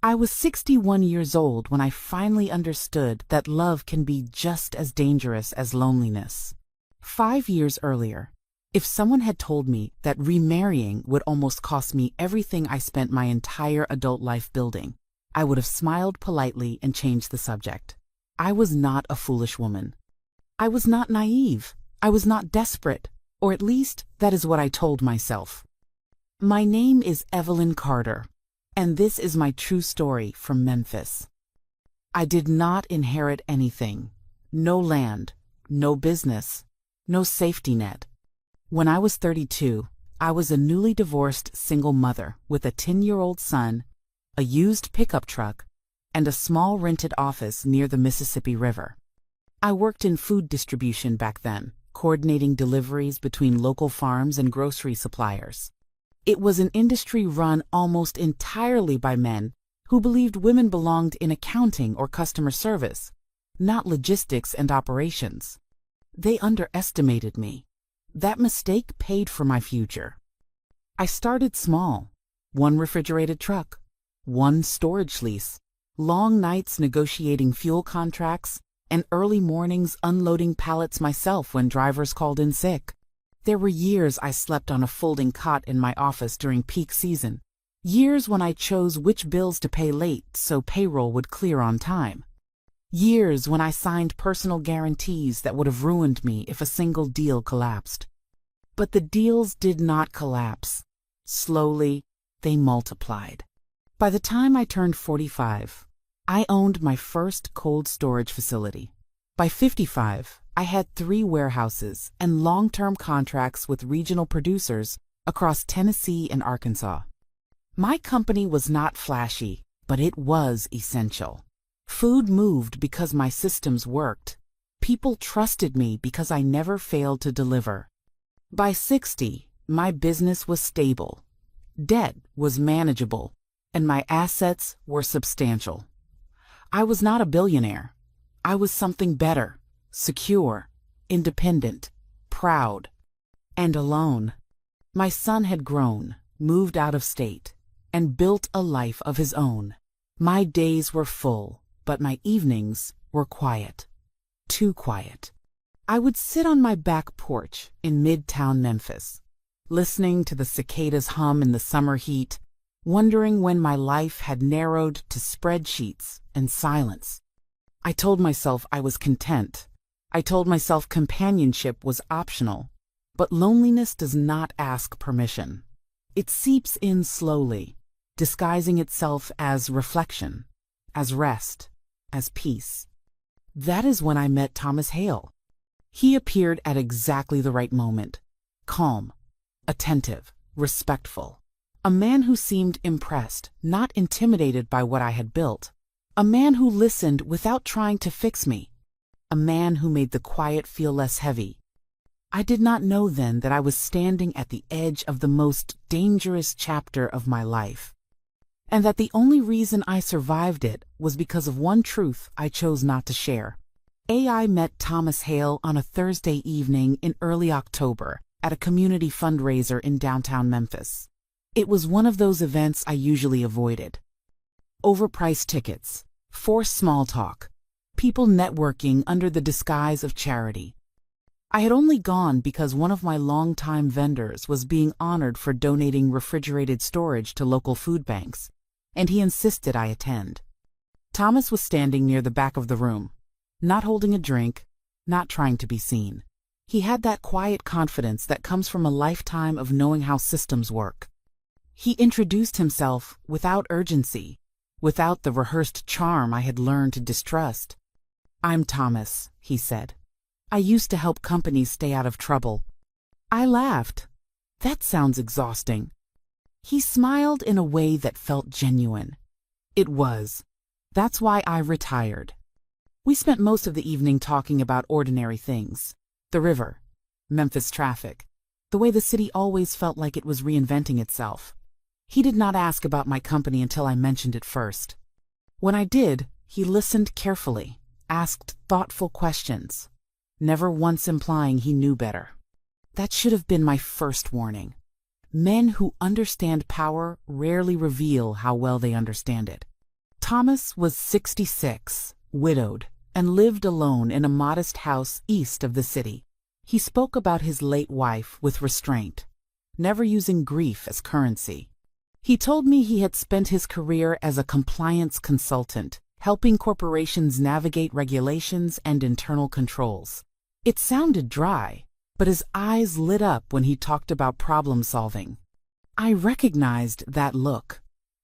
I was 61 years old when I finally understood that love can be just as dangerous as loneliness. 5 years earlier, if someone had told me that remarrying would almost cost me everything I spent my entire adult life building, I would have smiled politely and changed the subject. I was not a foolish woman. I was not naive. I was not desperate, or at least that is what I told myself. My name is Evelyn Carter, and this is my true story from Memphis. I did not inherit anything. No land, no business, no safety net. When I was 32, I was a newly divorced single mother with a 10-year-old son, a used pickup truck, and a small rented office near the Mississippi River. I worked in food distribution back then, coordinating deliveries between local farms and grocery suppliers. It was an industry run almost entirely by men who believed women belonged in accounting or customer service, not logistics and operations. They underestimated me. That mistake paid for my future. I started small. One refrigerated truck, one storage lease, long nights negotiating fuel contracts, and early mornings unloading pallets myself when drivers called in sick. There were years I slept on a folding cot in my office during peak season. Years when I chose which bills to pay late so payroll would clear on time. Years when I signed personal guarantees that would have ruined me if a single deal collapsed. But the deals did not collapse. Slowly, they multiplied. By the time I turned 45, I owned my first cold storage facility. By 55, I had 3 warehouses and long-term contracts with regional producers across Tennessee and Arkansas. My company was not flashy, but it was essential. Food moved because my systems worked. People trusted me because I never failed to deliver. By 60, my business was stable. Debt was manageable, and my assets were substantial. I was not a billionaire. I was something better, secure, independent, proud, and alone. My son had grown, moved out of state, and built a life of his own. My days were full, but my evenings were quiet. Too quiet. I would sit on my back porch in Midtown Memphis, listening to the cicadas hum in the summer heat, wondering when my life had narrowed to spreadsheets and silence. I told myself I was content. I told myself companionship was optional. But loneliness does not ask permission. It seeps in slowly, disguising itself as reflection, as rest, as peace. That is when I met Thomas Hale. He appeared at exactly the right moment, calm, attentive, respectful. A man who seemed impressed, not intimidated by what I had built. A man who listened without trying to fix me. A man who made the quiet feel less heavy. I did not know then that I was standing at the edge of the most dangerous chapter of my life, and that the only reason I survived it was because of one truth I chose not to share. I met Thomas Hale on a Thursday evening in early October at a community fundraiser in downtown Memphis. It was one of those events I usually avoided. Overpriced tickets, forced small talk, people networking under the disguise of charity. I had only gone because one of my longtime vendors was being honored for donating refrigerated storage to local food banks, and he insisted I attend. Thomas was standing near the back of the room, not holding a drink, not trying to be seen. He had that quiet confidence that comes from a lifetime of knowing how systems work. He introduced himself without urgency, without the rehearsed charm I had learned to distrust. "I'm Thomas," he said. "I used to help companies stay out of trouble." I laughed. That sounds exhausting. He smiled in a way that felt genuine. It was. That's why I retired. We spent most of the evening talking about ordinary things. The river, Memphis traffic, the way the city always felt like it was reinventing itself. He did not ask about my company until I mentioned it first. When I did, he listened carefully, asked thoughtful questions, never once implying he knew better. That should have been my first warning. Men who understand power rarely reveal how well they understand it. Thomas was 66, widowed, and lived alone in a modest house east of the city. He spoke about his late wife with restraint, never using grief as currency. He told me he had spent his career as a compliance consultant, helping corporations navigate regulations and internal controls. It sounded dry, but his eyes lit up when he talked about problem solving. I recognized that look.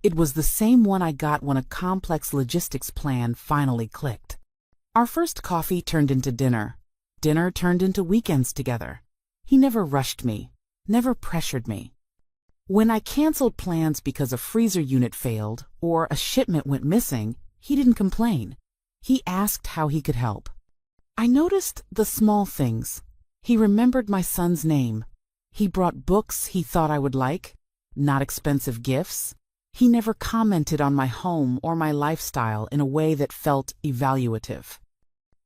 It was the same one I got when a complex logistics plan finally clicked. Our first coffee turned into dinner. Dinner turned into weekends together. He never rushed me, never pressured me. When I canceled plans because a freezer unit failed or a shipment went missing, he didn't complain. He asked how he could help. I noticed the small things. He remembered my son's name. He brought books he thought I would like, not expensive gifts. He never commented on my home or my lifestyle in a way that felt evaluative.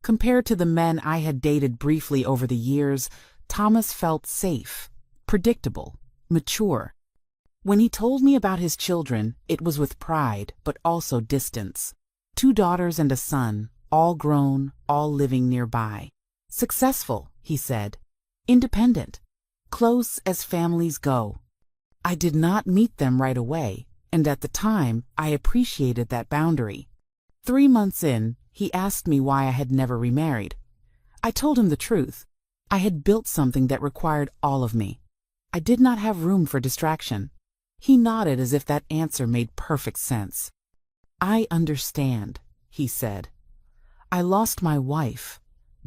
Compared to the men I had dated briefly over the years, Thomas felt safe, predictable, mature. When he told me about his children, it was with pride, but also distance. 2 daughters and a son, all grown, all living nearby. Successful, he said. Independent. Close as families go. I did not meet them right away, and at the time, I appreciated that boundary. 3 months in, he asked me why I had never remarried. I told him the truth. I had built something that required all of me. I did not have room for distraction. He nodded as if that answer made perfect sense. I understand, he said. I lost my wife,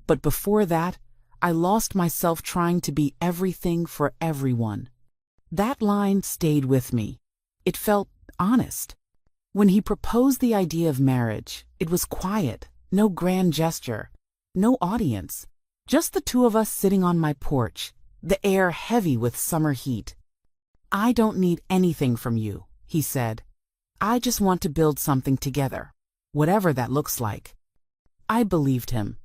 but before that, I lost myself trying to be everything for everyone. That line stayed with me. It felt honest. When he proposed the idea of marriage, it was quiet, no grand gesture, no audience, just the 2 of us sitting on my porch, the air heavy with summer heat. I don't need anything from you, he said. I just want to build something together, whatever that looks like. I believed him.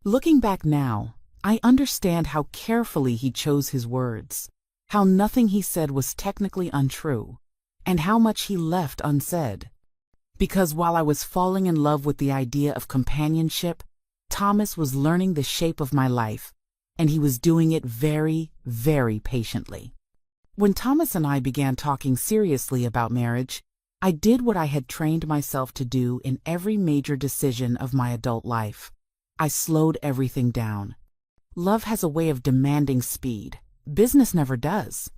Looking back now, I understand how carefully he chose his words, how nothing he said was technically untrue, and how much he left unsaid. Because while I was falling in love with the idea of companionship, Thomas was learning the shape of my life, and he was doing it very, very patiently. When Thomas and I began talking seriously about marriage, I did what I had trained myself to do in every major decision of my adult life. I slowed everything down. Love has a way of demanding speed. Business never does.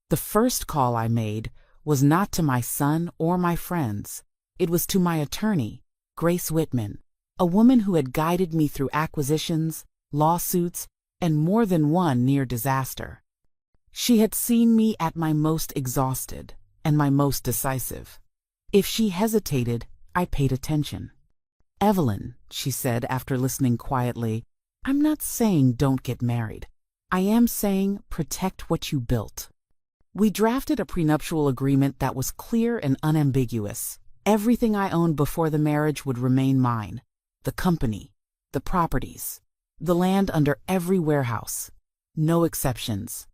The first call I made was not to my son or my friends. It was to my attorney, Grace Whitman, a woman who had guided me through acquisitions, lawsuits, and more than one near disaster. She had seen me at my most exhausted and my most decisive. If she hesitated, I paid attention. Evelyn, she said after listening quietly, I'm not saying don't get married. I am saying protect what you built. We drafted a prenuptial agreement that was clear and unambiguous. Everything I owned before the marriage would remain mine. The company, the properties, the land under every warehouse. No exceptions.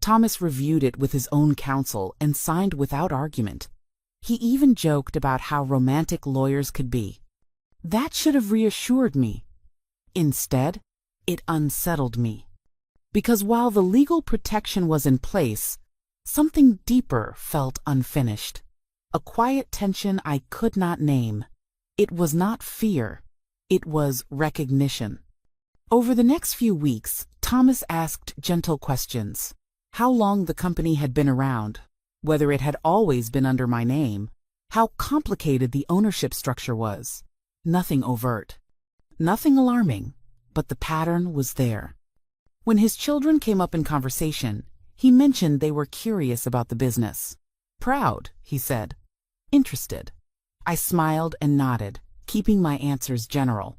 Thomas reviewed it with his own counsel and signed without argument. He even joked about how romantic lawyers could be. That should have reassured me. Instead, it unsettled me. Because while the legal protection was in place, something deeper felt unfinished. A quiet tension I could not name. It was not fear. It was recognition. Over the next few weeks, Thomas asked gentle questions. How long the company had been around, whether it had always been under my name, how complicated the ownership structure was. Nothing overt. Nothing alarming, but the pattern was there. When his children came up in conversation, he mentioned they were curious about the business. Proud, he said. Interested. I smiled and nodded, keeping my answers general.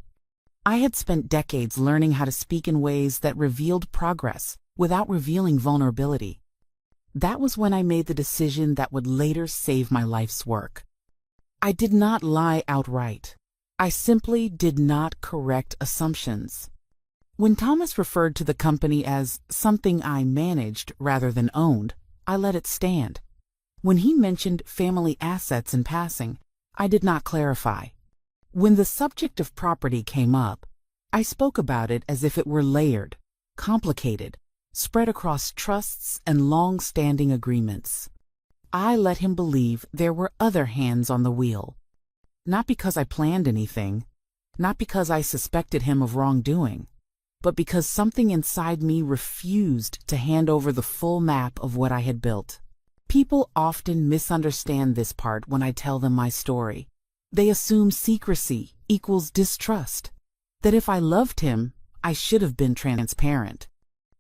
I had spent decades learning how to speak in ways that revealed progress without revealing vulnerability. That was when I made the decision that would later save my life's work. I did not lie outright. I simply did not correct assumptions. When Thomas referred to the company as something I managed rather than owned, I let it stand. When he mentioned family assets in passing, I did not clarify. When the subject of property came up, I spoke about it as if it were layered, complicated, spread across trusts and long-standing agreements. I let him believe there were other hands on the wheel. Not because I planned anything, not because I suspected him of wrongdoing, but because something inside me refused to hand over the full map of what I had built. People often misunderstand this part when I tell them my story. They assume secrecy equals distrust, that if I loved him, I should have been transparent.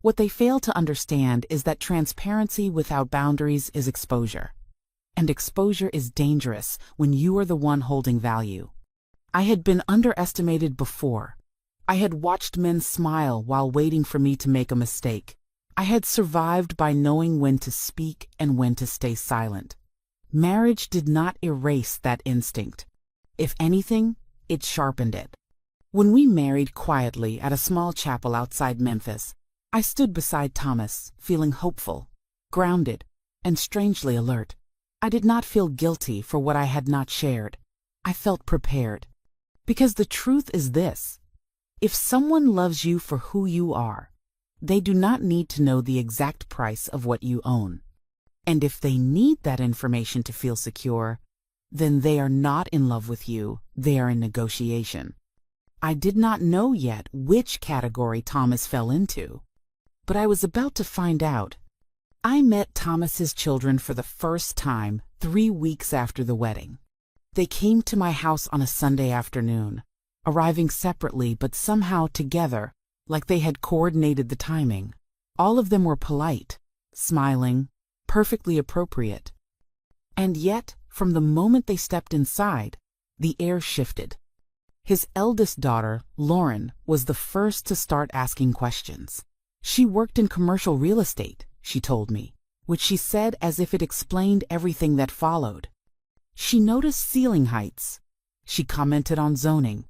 What they fail to understand is that transparency without boundaries is exposure. And exposure is dangerous when you are the one holding value. I had been underestimated before. I had watched men smile while waiting for me to make a mistake. I had survived by knowing when to speak and when to stay silent. Marriage did not erase that instinct. If anything, it sharpened it. When we married quietly at a small chapel outside Memphis, I stood beside Thomas, feeling hopeful, grounded, and strangely alert. I did not feel guilty for what I had not shared. I felt prepared. Because the truth is this: if someone loves you for who you are, they do not need to know the exact price of what you own. And if they need that information to feel secure, then they are not in love with you, they are in negotiation. I did not know yet which category Thomas fell into, but I was about to find out. I met Thomas's children for the first time 3 weeks after the wedding. They came to my house on a Sunday afternoon, arriving separately but somehow together, like they had coordinated the timing. All of them were polite, smiling, perfectly appropriate. And yet, from the moment they stepped inside, the air shifted. His eldest daughter, Lauren, was the first to start asking questions. She worked in commercial real estate, she told me, which she said as if it explained everything that followed. She noticed ceiling heights. She commented on zoning.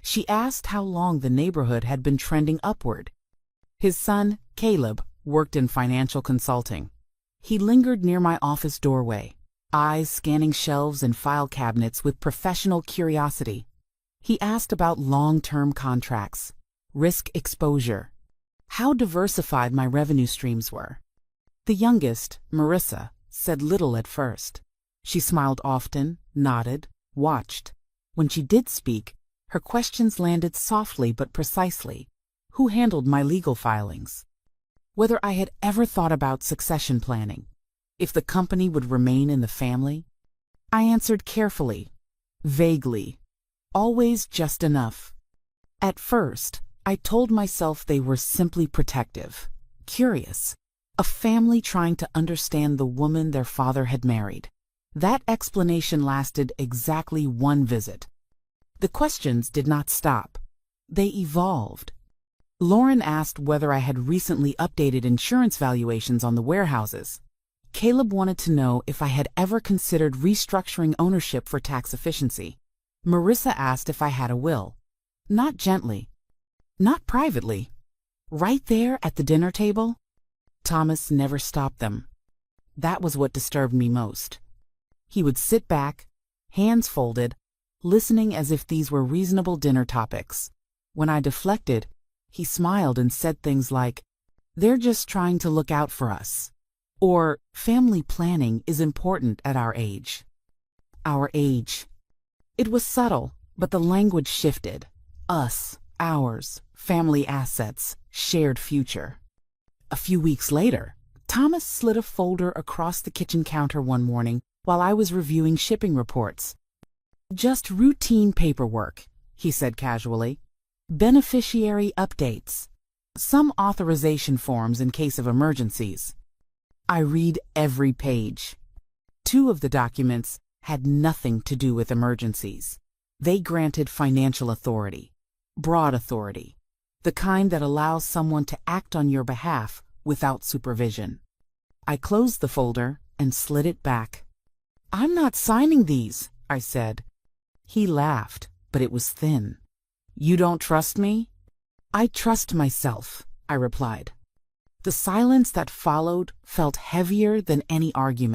She asked how long the neighborhood had been trending upward. His son, Caleb, worked in financial consulting. He lingered near my office doorway, eyes scanning shelves and file cabinets with professional curiosity. He asked about long-term contracts, risk exposure, how diversified my revenue streams were. The youngest, Marissa, said little at first. She smiled often, nodded, watched. When she did speak, her questions landed softly but precisely. Who handled my legal filings? Whether I had ever thought about succession planning. If the company would remain in the family? I answered carefully, vaguely, always just enough. At first, I told myself they were simply protective, curious, a family trying to understand the woman their father had married. That explanation lasted exactly 1 visit. The questions did not stop. They evolved. Lauren asked whether I had recently updated insurance valuations on the warehouses. Caleb wanted to know if I had ever considered restructuring ownership for tax efficiency. Marissa asked if I had a will. Not gently. Not privately. Right there at the dinner table? Thomas never stopped them. That was what disturbed me most. He would sit back, hands folded, listening as if these were reasonable dinner topics. When I deflected, he smiled and said things like, "They're just trying to look out for us." Or, "Family planning is important at our age." Our age. It was subtle, but the language shifted. Us, ours, family assets, shared future. A few weeks later, Thomas slid a folder across the kitchen counter one morning while I was reviewing shipping reports. "Just routine paperwork," he said casually. "Beneficiary updates. Some authorization forms in case of emergencies." I read every page. 2 of the documents had nothing to do with emergencies. They granted financial authority, broad authority, the kind that allows someone to act on your behalf without supervision. I closed the folder and slid it back. "I'm not signing these," I said. He laughed, but it was thin. "You don't trust me?" "I trust myself," I replied. The silence that followed felt heavier than any argument.